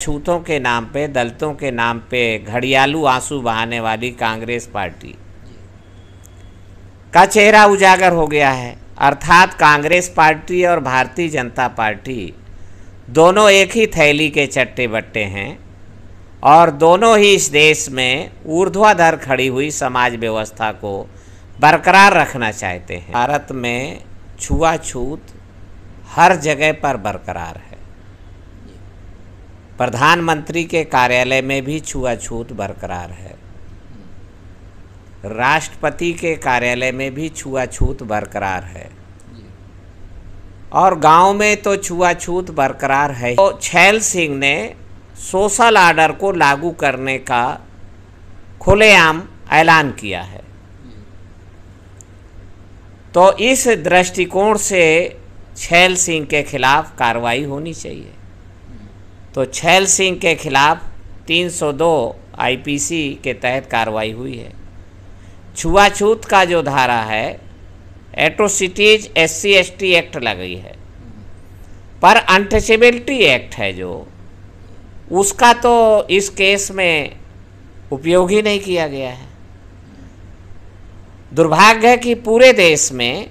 छूतों के नाम पे, दलितों के नाम पे घड़ियालू आंसू बहाने वाली कांग्रेस पार्टी का चेहरा उजागर हो गया है। अर्थात कांग्रेस पार्टी और भारतीय जनता पार्टी दोनों एक ही थैली के चट्टे बट्टे हैं और दोनों ही इस देश में ऊर्ध्वाधर खड़ी हुई समाज व्यवस्था को बरकरार रखना चाहते हैं। भारत में छुआछूत हर जगह पर बरकरार है। प्रधानमंत्री के कार्यालय में भी छुआछूत बरकरार है, राष्ट्रपति के कार्यालय में भी छुआछूत बरकरार है और गांव में तो छुआछूत बरकरार है। तो छैल सिंह ने सोशल ऑर्डर को लागू करने का खुलेआम ऐलान किया है। तो इस दृष्टिकोण से छैल सिंह के खिलाफ कार्रवाई होनी चाहिए। तो छैल सिंह के खिलाफ 302 आईपीसी के तहत कार्रवाई हुई है। छुआछूत का जो धारा है, एट्रोसिटीज SC/ST एक्ट लगी है, पर अनटचेबिलिटी एक्ट है जो, उसका तो इस केस में उपयोग ही नहीं किया गया है। दुर्भाग्य है कि पूरे देश में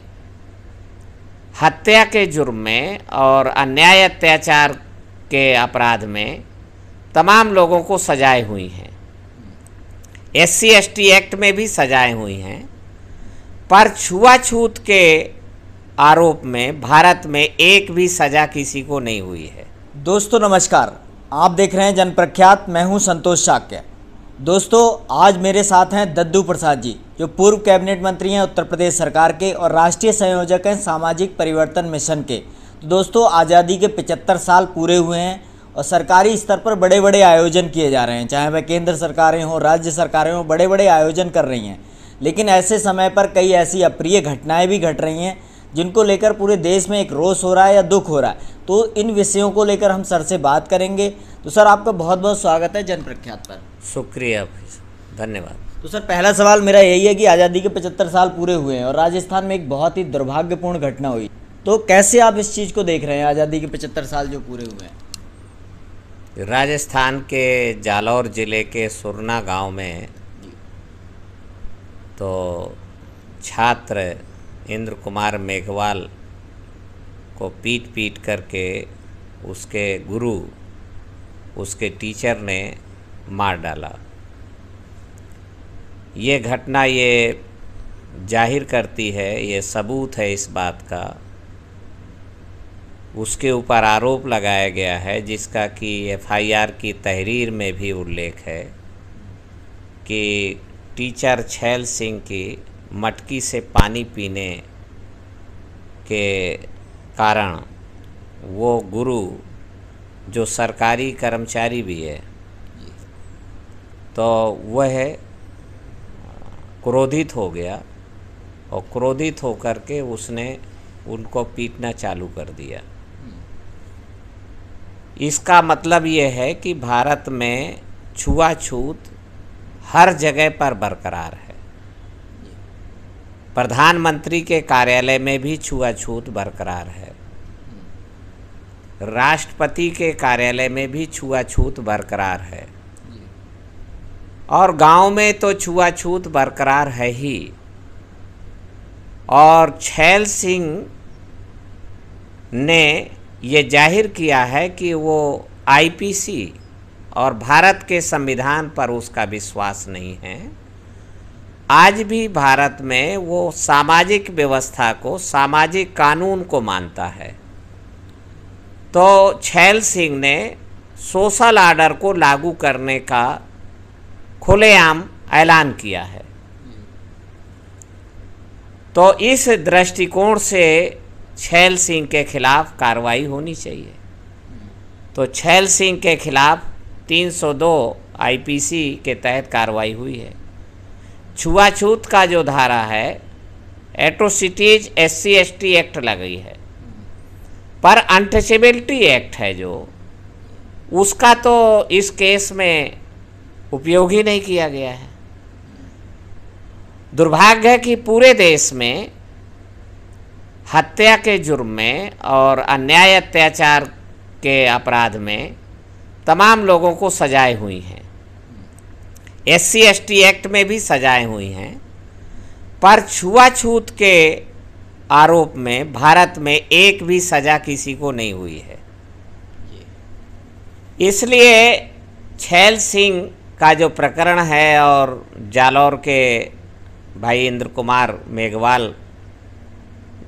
हत्या के जुर्म में और अन्याय अत्याचार के अपराध में तमाम लोगों को सजाएं हुई हैं। SC/ST एक्ट में भी सजाएं हुई हैं, पर छुआछूत के आरोप में भारत में एक भी सजा किसी को नहीं हुई है। दोस्तों नमस्कार, आप देख रहे हैं जनप्रख्यात। मैं हूं संतोष शाक्य। दोस्तों आज मेरे साथ हैं दद्दू प्रसाद जी, जो पूर्व कैबिनेट मंत्री हैं उत्तर प्रदेश सरकार के और राष्ट्रीय संयोजक हैं सामाजिक परिवर्तन मिशन के। तो दोस्तों आज़ादी के 75 साल पूरे हुए हैं और सरकारी स्तर पर बड़े बड़े आयोजन किए जा रहे हैं, चाहे वह केंद्र सरकारें हों, राज्य सरकारें हों, बड़े बड़े आयोजन कर रही हैं। लेकिन ऐसे समय पर कई ऐसी अप्रिय घटनाएं भी घट रही हैं जिनको लेकर पूरे देश में एक रोष हो रहा है या दुख हो रहा है। तो इन विषयों को लेकर हम सर से बात करेंगे। तो सर आपका बहुत बहुत स्वागत है जनप्रख्यात पर। शुक्रिया, धन्यवाद। तो सर पहला सवाल मेरा यही है कि आज़ादी के 75 साल पूरे हुए हैं और राजस्थान में एक बहुत ही दुर्भाग्यपूर्ण घटना हुई, तो कैसे आप इस चीज़ को देख रहे हैं, आज़ादी के 75 साल जो पूरे हुए हैं? राजस्थान के जालौर ज़िले के सुरना गांव में तो छात्र इंद्र कुमार मेघवाल को पीट करके उसके गुरु, उसके टीचर ने मार डाला। ये घटना ये जाहिर करती है, ये सबूत है इस बात का, उसके ऊपर आरोप लगाया गया है जिसका कि FIR की तहरीर में भी उल्लेख है कि टीचर छैल सिंह की मटकी से पानी पीने के कारण वो गुरु, जो सरकारी कर्मचारी भी है, तो वह क्रोधित हो गया और क्रोधित होकर के उसने उनको पीटना चालू कर दिया। इसका मतलब ये है कि भारत में छुआछूत हर जगह पर बरकरार है। प्रधानमंत्री के कार्यालय में भी छुआछूत बरकरार है, राष्ट्रपति के कार्यालय में भी छुआछूत बरकरार है और गांव में तो छुआछूत बरकरार है ही। और छैल सिंह ने ये जाहिर किया है कि वो IPC और भारत के संविधान पर उसका विश्वास नहीं है। आज भी भारत में वो सामाजिक व्यवस्था को, सामाजिक कानून को मानता है। तो छैल सिंह ने सोशल ऑर्डर को लागू करने का खुलेआम ऐलान किया है। तो इस दृष्टिकोण से छैल सिंह के खिलाफ कार्रवाई होनी चाहिए। तो छैल सिंह के खिलाफ 302 आईपीसी के तहत कार्रवाई हुई है। छुआछूत का जो धारा है, एट्रोसिटीज SC/ST एक्ट लगी है, पर अनटचेबिलिटी एक्ट है जो, उसका तो इस केस में उपयोग ही नहीं किया गया है। दुर्भाग्य है कि पूरे देश में हत्या के जुर्म में और अन्याय अत्याचार के अपराध में तमाम लोगों को सजाएं हुई हैं, SC ST एक्ट में भी सजाएं हुई हैं, पर छुआछूत के आरोप में भारत में एक भी सजा किसी को नहीं हुई है। इसलिए छैल सिंह का जो प्रकरण है और जालौर के भाई इंद्र कुमार मेघवाल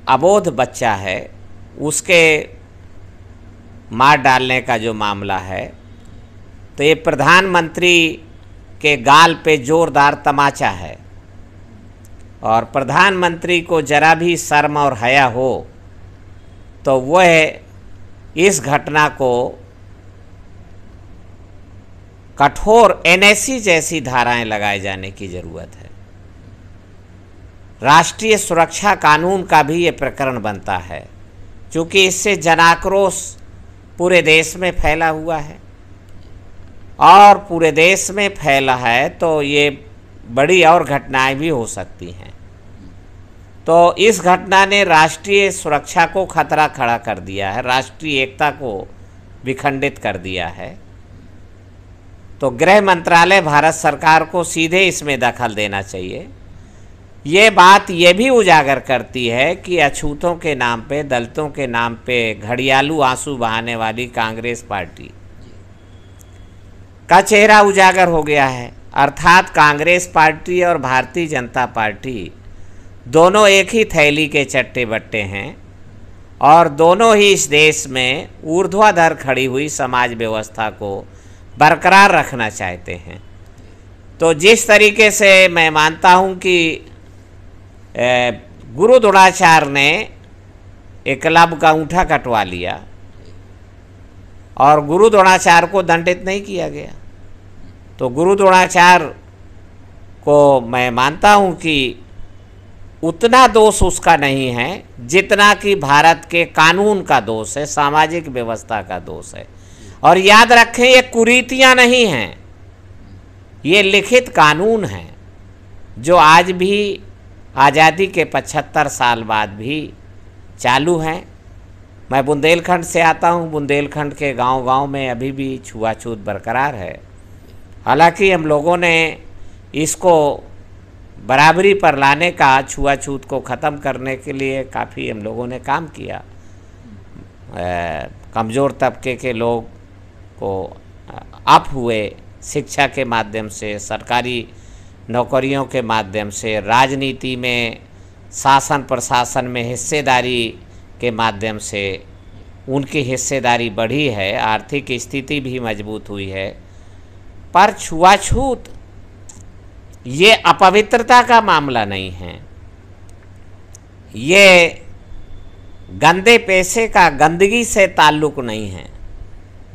अबोध बच्चा है, उसके मार डालने का जो मामला है, तो ये प्रधानमंत्री के गाल पे जोरदार तमाचा है। और प्रधानमंत्री को जरा भी शर्म और हया हो तो वह इस घटना को कठोर NSC जैसी धाराएं लगाए जाने की ज़रूरत है। राष्ट्रीय सुरक्षा कानून का भी ये प्रकरण बनता है, क्योंकि इससे जनाक्रोश पूरे देश में फैला हुआ है, और पूरे देश में फैला है तो ये बड़ी और घटनाएं भी हो सकती हैं। तो इस घटना ने राष्ट्रीय सुरक्षा को खतरा खड़ा कर दिया है, राष्ट्रीय एकता को विखंडित कर दिया है। तो गृह मंत्रालय भारत सरकार को सीधे इसमें दखल देना चाहिए। ये बात ये भी उजागर करती है कि अछूतों के नाम पे, दलितों के नाम पे घड़ियालू आंसू बहाने वाली कांग्रेस पार्टी का चेहरा उजागर हो गया है। अर्थात कांग्रेस पार्टी और भारतीय जनता पार्टी दोनों एक ही थैली के चट्टे बट्टे हैं, और दोनों ही इस देश में ऊर्ध्वाधर खड़ी हुई समाज व्यवस्था को बरकरार रखना चाहते हैं। तो जिस तरीके से मैं मानता हूं कि गुरु द्रोणाचार्य ने एकलव्य का अंगूठा कटवा लिया और गुरु द्रोणाचार्य को दंडित नहीं किया गया, तो गुरु द्रोणाचार्य को मैं मानता हूं कि उतना दोष उसका नहीं है जितना कि भारत के कानून का दोष है, सामाजिक व्यवस्था का दोष है। और याद रखें, ये कुरीतियां नहीं हैं, ये लिखित कानून हैं जो आज भी आज़ादी के 75 साल बाद भी चालू हैं। मैं बुंदेलखंड से आता हूँ, बुंदेलखंड के गांव-गांव में अभी भी छुआछूत बरकरार है। हालांकि हम लोगों ने इसको बराबरी पर लाने का, छुआछूत को ख़त्म करने के लिए काफ़ी हम लोगों ने काम किया। कमज़ोर तबके के लोग को अप हुए शिक्षा के माध्यम से, सरकारी नौकरियों के माध्यम से, राजनीति में, शासन प्रशासन में हिस्सेदारी के माध्यम से उनकी हिस्सेदारी बढ़ी है, आर्थिक स्थिति भी मजबूत हुई है। पर छुआछूत ये अपवित्रता का मामला नहीं है, ये गंदे पैसे का, गंदगी से ताल्लुक़ नहीं है।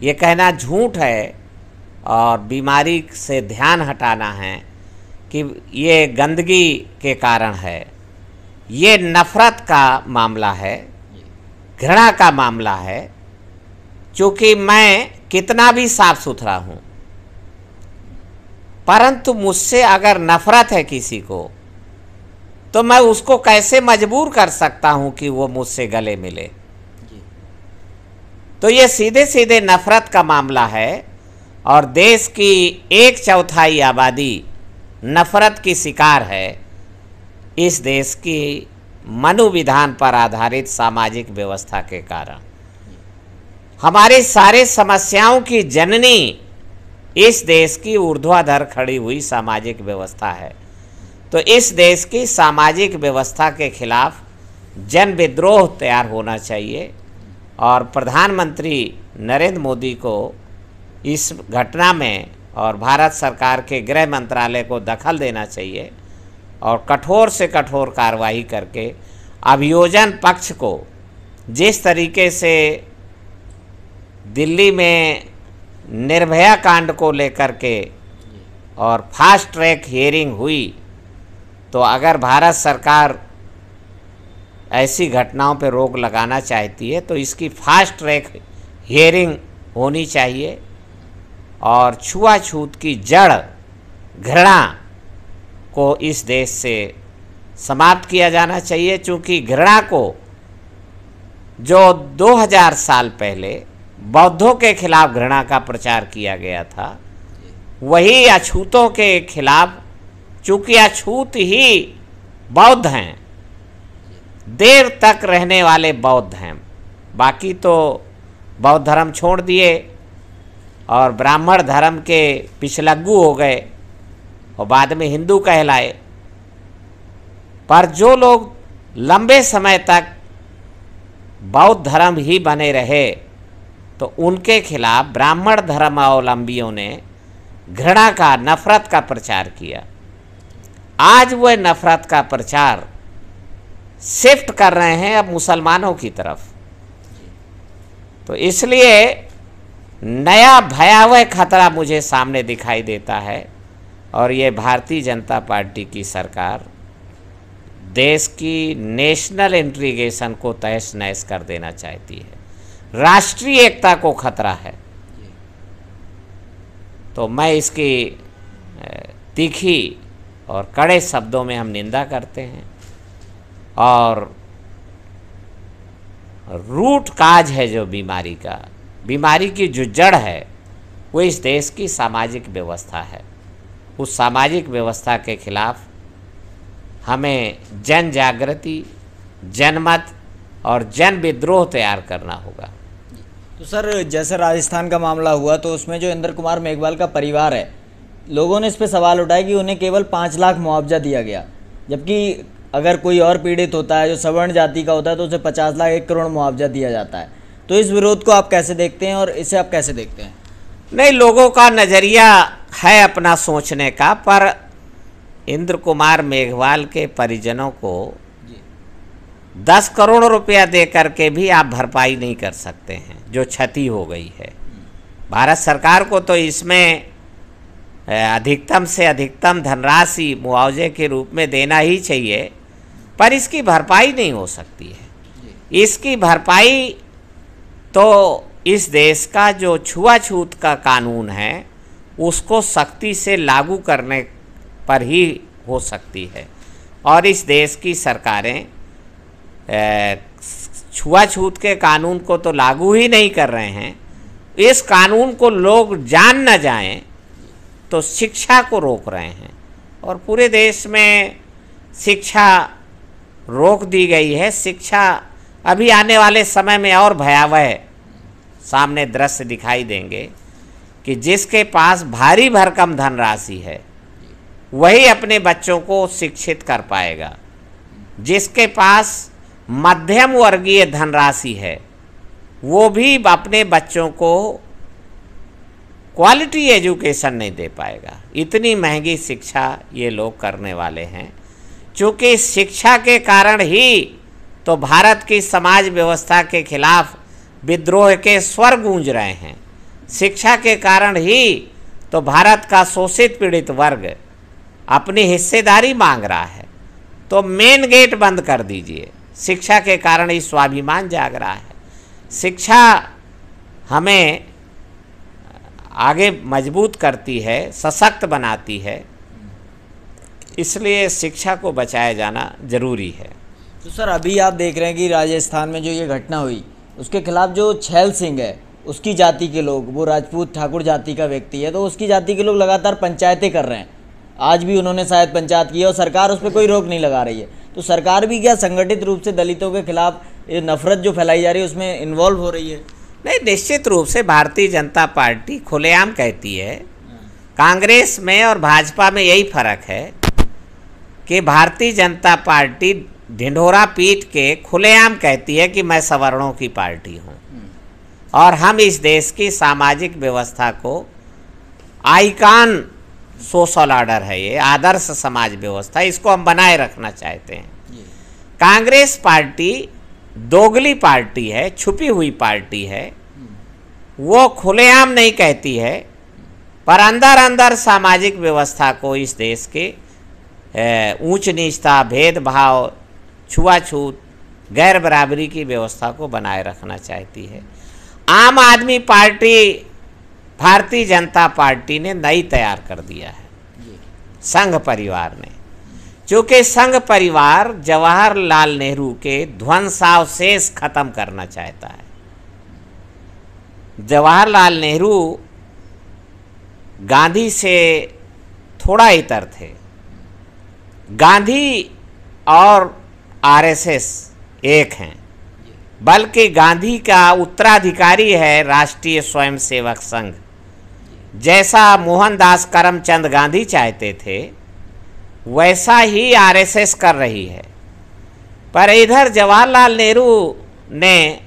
ये कहना झूठ है और बीमारी से ध्यान हटाना है कि ये गंदगी के कारण है। ये नफ़रत का मामला है, घृणा का मामला है। क्योंकि मैं कितना भी साफ सुथरा हूँ, परंतु मुझसे अगर नफ़रत है किसी को, तो मैं उसको कैसे मजबूर कर सकता हूँ कि वो मुझसे गले मिले। तो ये सीधे सीधे नफ़रत का मामला है, और देश की 1/4 आबादी नफ़रत की शिकार है इस देश की मनोविधान पर आधारित सामाजिक व्यवस्था के कारण। हमारी सारी समस्याओं की जननी इस देश की ऊर्ध्वाधर खड़ी हुई सामाजिक व्यवस्था है। तो इस देश की सामाजिक व्यवस्था के खिलाफ जन विद्रोह तैयार होना चाहिए, और प्रधानमंत्री नरेंद्र मोदी को इस घटना में और भारत सरकार के गृह मंत्रालय को दखल देना चाहिए, और कठोर से कठोर कार्रवाई करके अभियोजन पक्ष को, जिस तरीके से दिल्ली में निर्भया कांड को लेकर के और फास्ट ट्रैक हियरिंग हुई, तो अगर भारत सरकार ऐसी घटनाओं पर रोक लगाना चाहती है तो इसकी फास्ट ट्रैक हियरिंग होनी चाहिए, और छुआछूत की जड़ घृणा को इस देश से समाप्त किया जाना चाहिए। क्योंकि घृणा को जो 2000 साल पहले बौद्धों के खिलाफ घृणा का प्रचार किया गया था, वही अछूतों के खिलाफ, चूंकि अछूत ही बौद्ध हैं, देर तक रहने वाले बौद्ध हैं, बाकी तो बौद्ध धर्म छोड़ दिए और ब्राह्मण धर्म के पिछलग्गू हो गए और बाद में हिंदू कहलाए। पर जो लोग लंबे समय तक बौद्ध धर्म ही बने रहे तो उनके खिलाफ ब्राह्मण धर्मावलंबियों ने घृणा का, नफरत का प्रचार किया। आज वह नफरत का प्रचार शिफ्ट कर रहे हैं अब मुसलमानों की तरफ। तो इसलिए नया भयावह खतरा मुझे सामने दिखाई देता है और ये भारतीय जनता पार्टी की सरकार देश की नेशनल इंटीग्रेशन को तहस नहस कर देना चाहती है, राष्ट्रीय एकता को खतरा है। तो मैं इसकी तीखी और कड़े शब्दों में हम निंदा करते हैं और रूट काज है जो बीमारी का, बीमारी की जो जड़ है वो इस देश की सामाजिक व्यवस्था है। उस सामाजिक व्यवस्था के खिलाफ हमें जन जागृति, जनमत और जन विद्रोह तैयार करना होगा। तो सर, जैसे राजस्थान का मामला हुआ तो उसमें जो इंद्र कुमार मेघवाल का परिवार है, लोगों ने इस पे सवाल उठाया कि उन्हें केवल 5 लाख मुआवजा दिया गया, जबकि अगर कोई और पीड़ित होता है जो सवर्ण जाति का होता है तो उसे 50 लाख 1 करोड़ मुआवजा दिया जाता है। तो इस विरोध को आप कैसे देखते हैं और इसे आप कैसे देखते हैं? नहीं, लोगों का नज़रिया है अपना सोचने का, पर इंद्र कुमार मेघवाल के परिजनों को 10 करोड़ रुपया दे करके भी आप भरपाई नहीं कर सकते हैं जो क्षति हो गई है। भारत सरकार को तो इसमें अधिकतम से अधिकतम धनराशि मुआवजे के रूप में देना ही चाहिए, पर इसकी भरपाई नहीं हो सकती है। इसकी भरपाई तो इस देश का जो छुआछूत का कानून है उसको सख्ती से लागू करने पर ही हो सकती है, और इस देश की सरकारें छुआछूत के कानून को तो लागू ही नहीं कर रहे हैं। इस कानून को लोग जान न जाएं तो शिक्षा को रोक रहे हैं, और पूरे देश में शिक्षा रोक दी गई है। शिक्षा अभी आने वाले समय में और भयावह सामने दृश्य दिखाई देंगे कि जिसके पास भारी भरकम धनराशि है वही अपने बच्चों को शिक्षित कर पाएगा, जिसके पास मध्यम वर्गीय धनराशि है वो भी अपने बच्चों को क्वालिटी एजुकेशन नहीं दे पाएगा। इतनी महंगी शिक्षा ये लोग करने वाले हैं। चूँकि शिक्षा के कारण ही तो भारत की समाज व्यवस्था के खिलाफ विद्रोह के स्वर गूंज रहे हैं। शिक्षा के कारण ही तो भारत का शोषित पीड़ित वर्ग अपनी हिस्सेदारी मांग रहा है। तो मेन गेट बंद कर दीजिए। शिक्षा के कारण ही स्वाभिमान जाग रहा है। शिक्षा हमें आगे मजबूत करती है, सशक्त बनाती है, इसलिए शिक्षा को बचाया जाना जरूरी है। तो सर, अभी आप देख रहे हैं कि राजस्थान में जो ये घटना हुई उसके खिलाफ जो छैल सिंह है उसकी जाति के लोग, वो राजपूत ठाकुर जाति का व्यक्ति है, तो उसकी जाति के लोग लगातार पंचायतें कर रहे हैं। आज भी उन्होंने शायद पंचायत की है और सरकार उस पर कोई रोक नहीं लगा रही है। तो सरकार भी क्या संगठित रूप से दलितों के खिलाफ ये नफरत जो फैलाई जा रही है उसमें इन्वॉल्व हो रही है? नहीं, निश्चित रूप से भारतीय जनता पार्टी खुलेआम कहती है। कांग्रेस में और भाजपा में यही फर्क है कि भारतीय जनता पार्टी ढिंढोरा पीट के खुलेआम कहती है कि मैं सवर्णों की पार्टी हूँ और हम इस देश की सामाजिक व्यवस्था को, आइकॉन सोशल ऑर्डर है ये, आदर्श समाज व्यवस्था, इसको हम बनाए रखना चाहते हैं। कांग्रेस पार्टी दोगली पार्टी है, छुपी हुई पार्टी है। वो खुलेआम नहीं कहती है, पर अंदर अंदर सामाजिक व्यवस्था को, इस देश के ऊंच नीचता, भेदभाव, छुआछूत, गैर बराबरी की व्यवस्था को बनाए रखना चाहती है। आम आदमी पार्टी, भारतीय जनता पार्टी ने नई तैयार कर दिया है, संघ परिवार ने। क्योंकि संघ परिवार जवाहरलाल नेहरू के ध्वंसावशेष खत्म करना चाहता है। जवाहरलाल नेहरू गांधी से थोड़ा इतर थे। गांधी और आरएसएस एक हैं, बल्कि गांधी का उत्तराधिकारी है राष्ट्रीय स्वयंसेवक संघ। जैसा मोहनदास करमचंद गांधी चाहते थे वैसा ही आरएसएस कर रही है। पर इधर जवाहरलाल नेहरू ने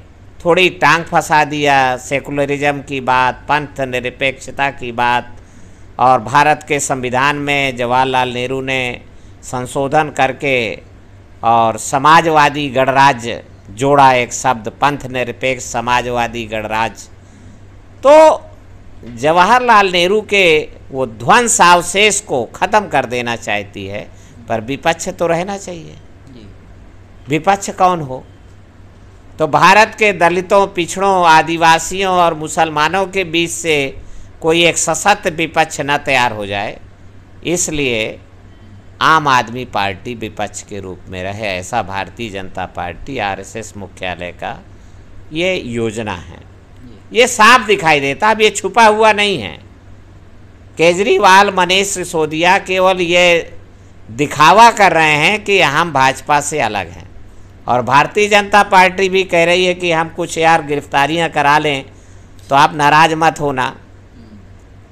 थोड़ी टांग फंसा दिया, सेकुलरिज्म की बात, पंथ निरपेक्षता की बात, और भारत के संविधान में जवाहरलाल नेहरू ने संशोधन करके और समाजवादी गणराज्य जोड़ा, एक शब्द पंथ निरपेक्ष समाजवादी गणराज्य। तो जवाहरलाल नेहरू के वो ध्वंसावशेष को ख़त्म कर देना चाहती है, पर विपक्ष तो रहना चाहिए। विपक्ष कौन हो? तो भारत के दलितों, पिछड़ों, आदिवासियों और मुसलमानों के बीच से कोई एक सशक्त विपक्ष न तैयार हो जाए, इसलिए आम आदमी पार्टी विपक्ष के रूप में रहे, ऐसा भारतीय जनता पार्टी आरएसएस मुख्यालय का ये योजना है। ये साफ दिखाई देता, अब ये छुपा हुआ नहीं है। केजरीवाल, मनीष सिसोदिया केवल ये दिखावा कर रहे हैं कि हम भाजपा से अलग हैं, और भारतीय जनता पार्टी भी कह रही है कि हम कुछ यार गिरफ्तारियां करा लें तो आप नाराज मत होना।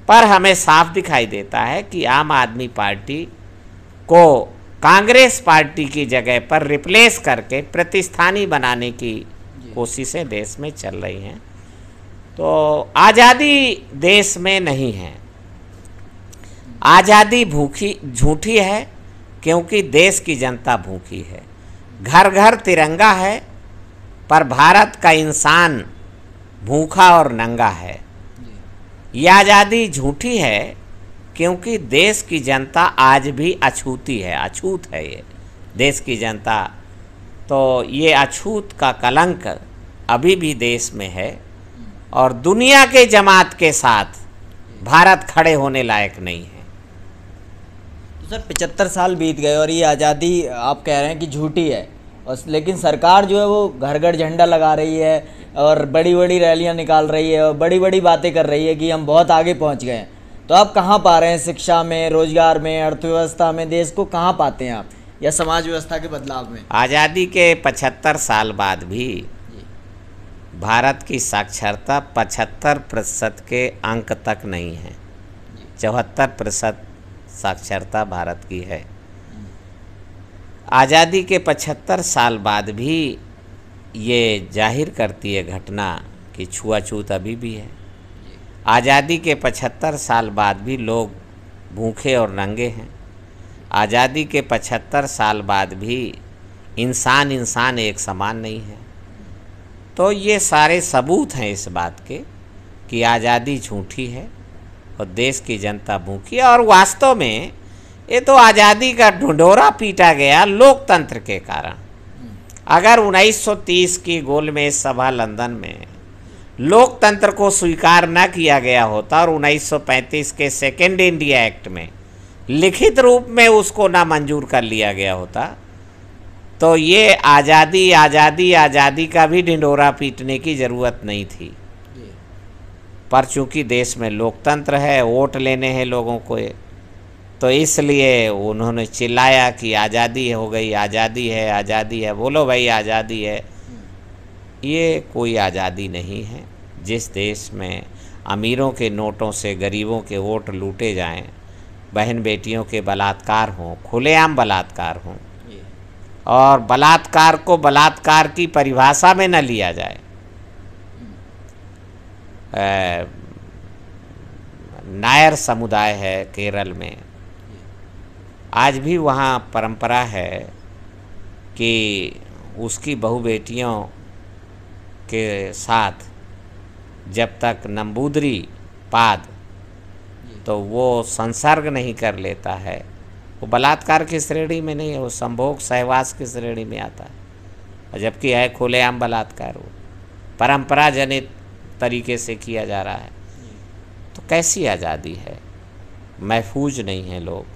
पर हमें साफ दिखाई देता है कि आम आदमी पार्टी को कांग्रेस पार्टी की जगह पर रिप्लेस करके प्रतिस्थानी बनाने की कोशिशें देश में चल रही हैं। तो आज़ादी देश में नहीं है। आज़ादी भूखी झूठी है, क्योंकि देश की जनता भूखी है। घर घर तिरंगा है, पर भारत का इंसान भूखा और नंगा है। यह आज़ादी झूठी है क्योंकि देश की जनता आज भी अछूती है, अछूत है ये देश की जनता। तो ये अछूत का कलंक अभी भी देश में है, और दुनिया के जमात के साथ भारत खड़े होने लायक नहीं है। तो सर 75 साल बीत गए और ये आज़ादी आप कह रहे हैं कि झूठी है, और लेकिन सरकार जो है वो घर घर झंडा लगा रही है और बड़ी बड़ी रैलियां निकाल रही है और बड़ी बड़ी बातें कर रही है कि हम बहुत आगे पहुंच गए हैं। तो आप कहाँ पा रहे हैं? शिक्षा में, रोजगार में, अर्थव्यवस्था में देश को कहाँ पाते हैं आप, या समाज व्यवस्था के बदलाव में? आज़ादी के 75 साल बाद भी भारत की साक्षरता 75% के अंक तक नहीं है। 74% साक्षरता भारत की है। आज़ादी के 75 साल बाद भी ये जाहिर करती है घटना कि छुआछूत अभी भी है। आज़ादी के 75 साल बाद भी लोग भूखे और नंगे हैं। आज़ादी के 75 साल बाद भी इंसान एक समान नहीं है। तो ये सारे सबूत हैं इस बात के कि आज़ादी झूठी है और देश की जनता भूखी है। और वास्तव में ये तो आज़ादी का ढिंढोरा पीटा गया लोकतंत्र के कारण। अगर 1930 की गोलमेज सभा लंदन में लोकतंत्र को स्वीकार न किया गया होता और 1935 के सेकेंड इंडिया एक्ट में लिखित रूप में उसको ना मंजूर कर लिया गया होता, तो ये आज़ादी का भी ढिंढोरा पीटने की ज़रूरत नहीं थी। पर चूंकि देश में लोकतंत्र है, वोट लेने हैं लोगों को, तो इसलिए उन्होंने चिल्लाया कि आज़ादी हो गई, आज़ादी है, बोलो भाई आज़ादी है। ये कोई आज़ादी नहीं है। जिस देश में अमीरों के नोटों से गरीबों के वोट लूटे जाएं, बहन बेटियों के बलात्कार हों, खुलेआम बलात्कार हों, और बलात्कार को बलात्कार की परिभाषा में न लिया जाए। नायर समुदाय है केरल में, आज भी वहाँ परंपरा है कि उसकी बहू बेटियों के साथ जब तक नंबूदरी पाद तो वो संसर्ग नहीं कर लेता है, वो बलात्कार की श्रेणी में नहीं है, वो संभोग सहवास की श्रेणी में आता है। और जबकि है खुलेआम बलात्कार, वो परंपरा जनित तरीके से किया जा रहा है। तो कैसी आज़ादी है? महफूज नहीं है लोग।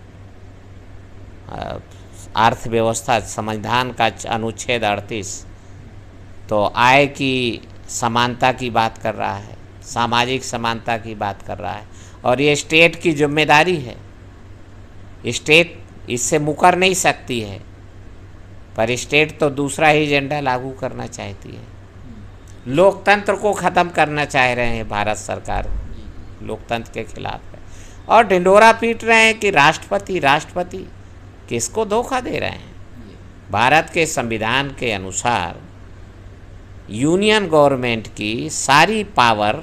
अर्थव्यवस्था, संविधान का अनुच्छेद 38 तो आय की समानता की बात कर रहा है, सामाजिक समानता की बात कर रहा है, और ये स्टेट की जिम्मेदारी है। स्टेट इससे मुकर नहीं सकती है, पर स्टेट तो दूसरा ही एजेंडा लागू करना चाहती है। लोकतंत्र को ख़त्म करना चाह रहे हैं, भारत सरकार लोकतंत्र के खिलाफ है, और ढिंढोरा पीट रहे हैं कि राष्ट्रपति राष्ट्रपति। किसको धोखा दे रहे हैं? भारत के संविधान के अनुसार यूनियन गवर्नमेंट की सारी पावर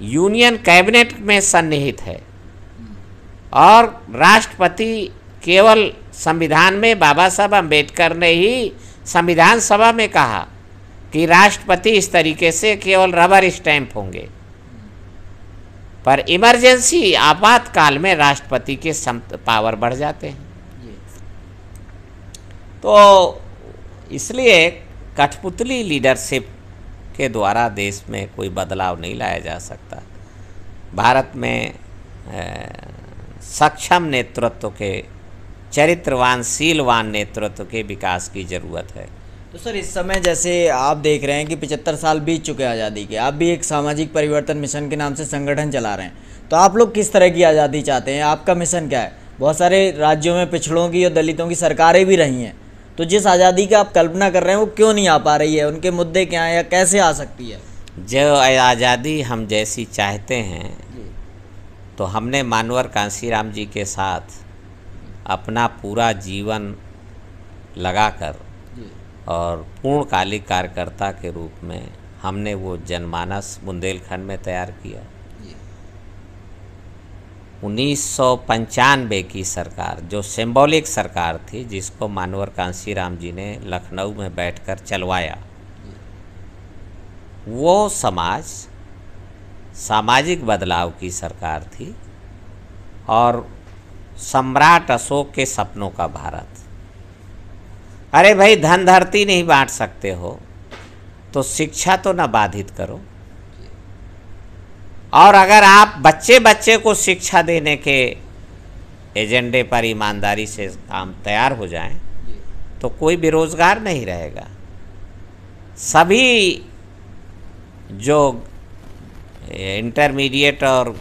यूनियन कैबिनेट में सन्निहित है, और राष्ट्रपति केवल संविधान में बाबा साहब अम्बेडकर ने ही संविधान सभा में कहा कि राष्ट्रपति इस तरीके से केवल रबर स्टैंप होंगे, पर इमरजेंसी आपातकाल में राष्ट्रपति के पावर बढ़ जाते हैं। तो इसलिए कठपुतली लीडरशिप के द्वारा देश में कोई बदलाव नहीं लाया जा सकता। भारत में सक्षम नेतृत्व के, चरित्रवान शीलवान नेतृत्व के विकास की ज़रूरत है। तो सर, इस समय जैसे आप देख रहे हैं कि 75 साल बीत चुके हैं आज़ादी के, आप भी एक सामाजिक परिवर्तन मिशन के नाम से संगठन चला रहे हैं, तो आप लोग किस तरह की आज़ादी चाहते हैं? आपका मिशन क्या है? बहुत सारे राज्यों में पिछड़ों की और दलितों की सरकारें भी रही हैं, तो जिस आज़ादी का आप कल्पना कर रहे हैं वो क्यों नहीं आ पा रही है? उनके मुद्दे क्या हैं या कैसे आ सकती है? जो आज़ादी हम जैसी चाहते हैं, तो हमने मानवर कांशीराम जी के साथ अपना पूरा जीवन लगाकर और पूर्णकालिक कार्यकर्ता के रूप में हमने वो जनमानस बुंदेलखंड में तैयार किया। 1995 की सरकार, जो सिंबॉलिक सरकार थी, जिसको मानवर कांशीराम जी ने लखनऊ में बैठकर चलवाया, वो समाज सामाजिक बदलाव की सरकार थी और सम्राट अशोक के सपनों का भारत। अरे भाई, धन धरती नहीं बांट सकते हो तो शिक्षा तो ना बाधित करो, और अगर आप बच्चे बच्चे को शिक्षा देने के एजेंडे पर ईमानदारी से काम तैयार हो जाएं, तो कोई बेरोजगार नहीं रहेगा। सभी जो इंटरमीडिएट और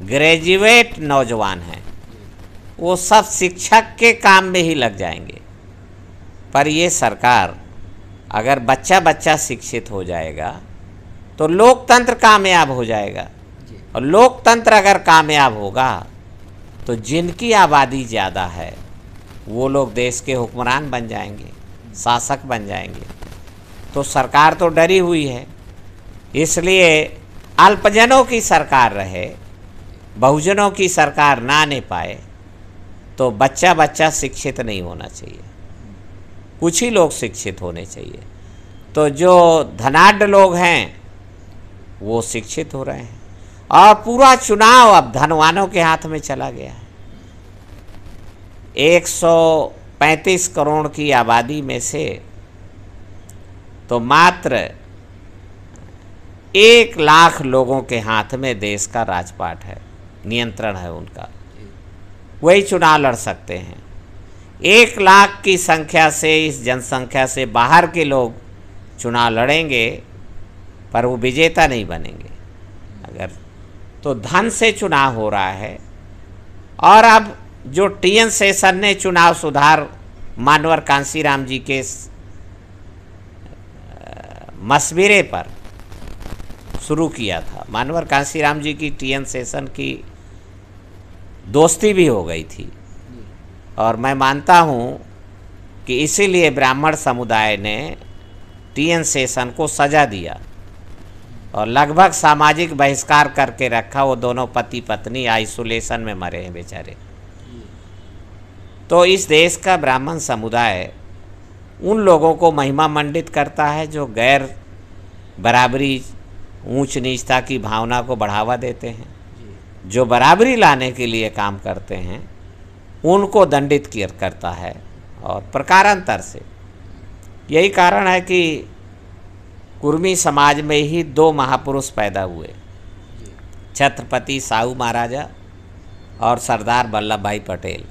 ग्रेजुएट नौजवान हैं, वो सब शिक्षक के काम में ही लग जाएंगे। पर ये सरकार, अगर बच्चा बच्चा शिक्षित हो जाएगा तो लोकतंत्र कामयाब हो जाएगा, और लोकतंत्र अगर कामयाब होगा तो जिनकी आबादी ज़्यादा है वो लोग देश के हुक्मरान बन जाएंगे, शासक बन जाएंगे। तो सरकार तो डरी हुई है, इसलिए अल्पजनों की सरकार रहे, बहुजनों की सरकार ना आने पाए, तो बच्चा बच्चा शिक्षित नहीं होना चाहिए, कुछ ही लोग शिक्षित होने चाहिए। तो जो धनाढ्य लोग हैं वो शिक्षित हो रहे हैं, और पूरा चुनाव अब धनवानों के हाथ में चला गया है। 135 करोड़ की आबादी में से तो मात्र 1 लाख लोगों के हाथ में देश का राजपाट है, नियंत्रण है उनका, वही चुनाव लड़ सकते हैं। 1 लाख की संख्या से, इस जनसंख्या से बाहर के लोग चुनाव लड़ेंगे, पर वो विजेता नहीं बनेंगे। अगर तो धन से चुनाव हो रहा है, और अब जो टीएन शेषन ने चुनाव सुधार मानवर कांशीराम जी के मशवरे पर शुरू किया था। मानवर कांशीराम जी की टीएन शेषन की दोस्ती भी हो गई थी, और मैं मानता हूँ कि इसीलिए ब्राह्मण समुदाय ने टीएन शेषन को सजा दिया और लगभग सामाजिक बहिष्कार करके रखा। वो दोनों पति पत्नी आइसोलेशन में मरे हैं बेचारे। तो इस देश का ब्राह्मण समुदाय उन लोगों को महिमा मंडित करता है जो गैर बराबरी, ऊंच नीचता की भावना को बढ़ावा देते हैं, जो बराबरी लाने के लिए काम करते हैं उनको दंडित करता है, और प्रकारांतर से यही कारण है कि कुर्मी समाज में ही 2 महापुरुष पैदा हुए, छत्रपति साहू महाराजा और सरदार वल्लभ भाई पटेल।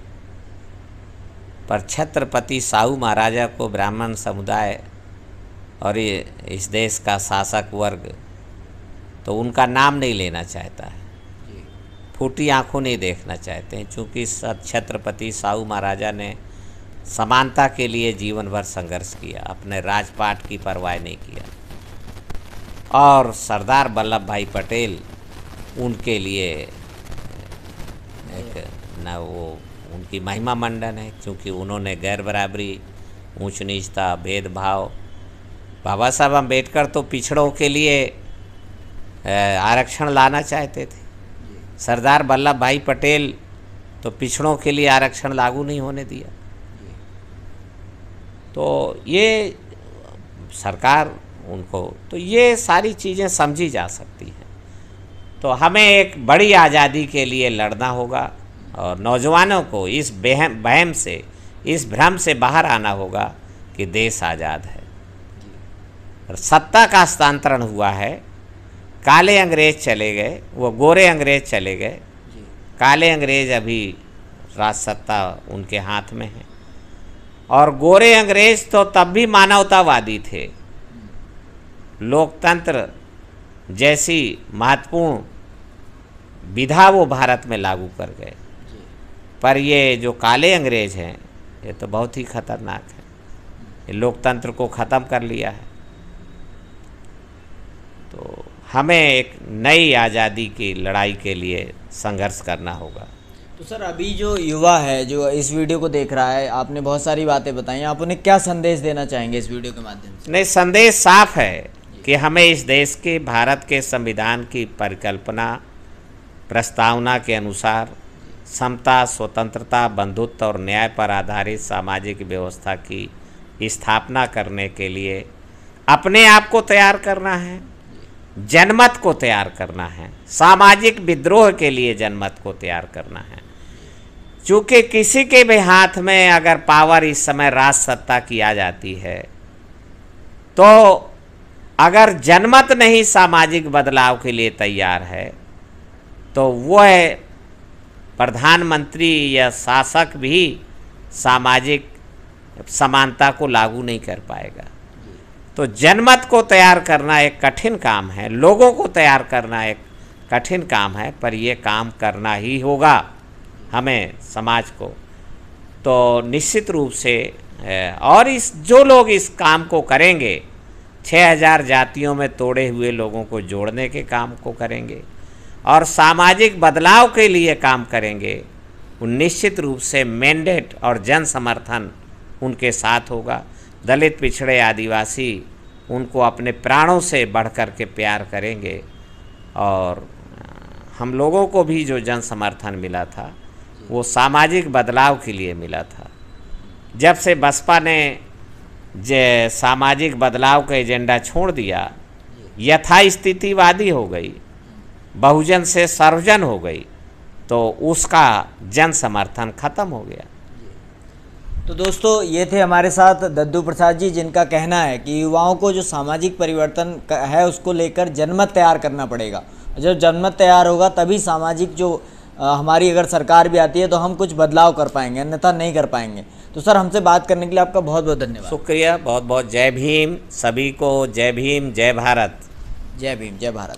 पर छत्रपति साहू महाराजा को ब्राह्मण समुदाय और इस देश का शासक वर्ग तो उनका नाम नहीं लेना चाहता है, फूटी आंखों नहीं देखना चाहते हैं, क्योंकि छत्रपति साहू महाराजा ने समानता के लिए जीवन भर संघर्ष किया, अपने राजपाट की परवाह नहीं किया। और सरदार वल्लभ भाई पटेल उनके लिए एक न वो उनकी महिमा मंडन है, क्योंकि उन्होंने गैर बराबरी, ऊंच नीचता, भेदभाव, बाबा साहब अम्बेडकर तो पिछड़ों के लिए आरक्षण लाना चाहते थे, सरदार वल्लभ भाई पटेल तो पिछड़ों के लिए आरक्षण लागू नहीं होने दिया। तो ये सरकार उनको, तो ये सारी चीज़ें समझी जा सकती हैं। तो हमें एक बड़ी आज़ादी के लिए लड़ना होगा और नौजवानों को इस वहम से, इस भ्रम से बाहर आना होगा कि देश आज़ाद है। और सत्ता का हस्तांतरण हुआ है, काले अंग्रेज चले गए, वो गोरे अंग्रेज चले गए, काले अंग्रेज अभी राज सत्ता उनके हाथ में है। और गोरे अंग्रेज तो तब भी मानवतावादी थे, लोकतंत्र जैसी महत्वपूर्ण विधा वो भारत में लागू कर गए। पर ये जो काले अंग्रेज हैं ये तो बहुत ही खतरनाक है, ये लोकतंत्र को ख़त्म कर लिया है। तो हमें एक नई आज़ादी की लड़ाई के लिए संघर्ष करना होगा। तो सर, अभी जो युवा है जो इस वीडियो को देख रहा है, आपने बहुत सारी बातें बताई, आप उन्हें क्या संदेश देना चाहेंगे इस वीडियो के माध्यम से? नहीं, संदेश साफ है कि हमें इस देश के, भारत के संविधान की परिकल्पना, प्रस्तावना के अनुसार समता, स्वतंत्रता, बंधुत्व और न्याय पर आधारित सामाजिक व्यवस्था की स्थापना करने के लिए अपने आप को तैयार करना है, जनमत को तैयार करना है, सामाजिक विद्रोह के लिए जनमत को तैयार करना है। चूँकि किसी के भी हाथ में अगर पावर इस समय राज सत्ता की आ जाती है, तो अगर जनमत नहीं सामाजिक बदलाव के लिए तैयार है, तो वह प्रधानमंत्री या शासक भी सामाजिक समानता को लागू नहीं कर पाएगा। तो जनमत को तैयार करना एक कठिन काम है, लोगों को तैयार करना एक कठिन काम है, पर यह काम करना ही होगा हमें, समाज को। तो निश्चित रूप से और इस जो लोग इस काम को करेंगे, 6000 जातियों में तोड़े हुए लोगों को जोड़ने के काम को करेंगे और सामाजिक बदलाव के लिए काम करेंगे, वो निश्चित रूप से मैंडेट और जन समर्थन उनके साथ होगा। दलित, पिछड़े, आदिवासी उनको अपने प्राणों से बढ़ कर के प्यार करेंगे। और हम लोगों को भी जो जन समर्थन मिला था वो सामाजिक बदलाव के लिए मिला था। जब से बसपा ने सामाजिक बदलाव का एजेंडा छोड़ दिया, यथास्थितिवादी हो गई, बहुजन से सर्वजन हो गई, तो उसका जन समर्थन खत्म हो गया। तो दोस्तों, ये थे हमारे साथ दद्दू प्रसाद जी, जिनका कहना है कि युवाओं को जो सामाजिक परिवर्तन है उसको लेकर जनमत तैयार करना पड़ेगा। जब जनमत तैयार होगा तभी सामाजिक जो हमारी अगर सरकार भी आती है तो हम कुछ बदलाव कर पाएंगे, अन्यथा नहीं कर पाएंगे। तो सर, हमसे बात करने के लिए आपका बहुत बहुत धन्यवाद। शुक्रिया, बहुत बहुत। जय भीम सभी को, जय भीम, जय भारत। जय भीम, जय भारत।